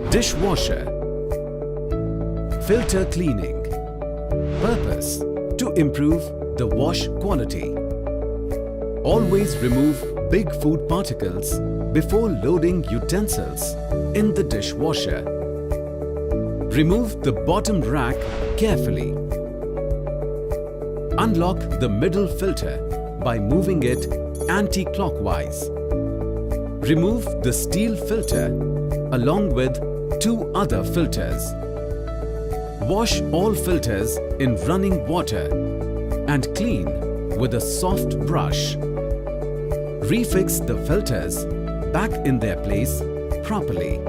Dishwasher. Filter cleaning. Purpose: to improve the wash quality. Always remove big food particles before loading utensils in the dishwasher. Remove the bottom rack carefully. Unlock the middle filter by moving it anti-clockwise. Remove the steel filter along with 2 other filters. Wash all filters in running water and clean with a soft brush. Refix the filters back in their place properly.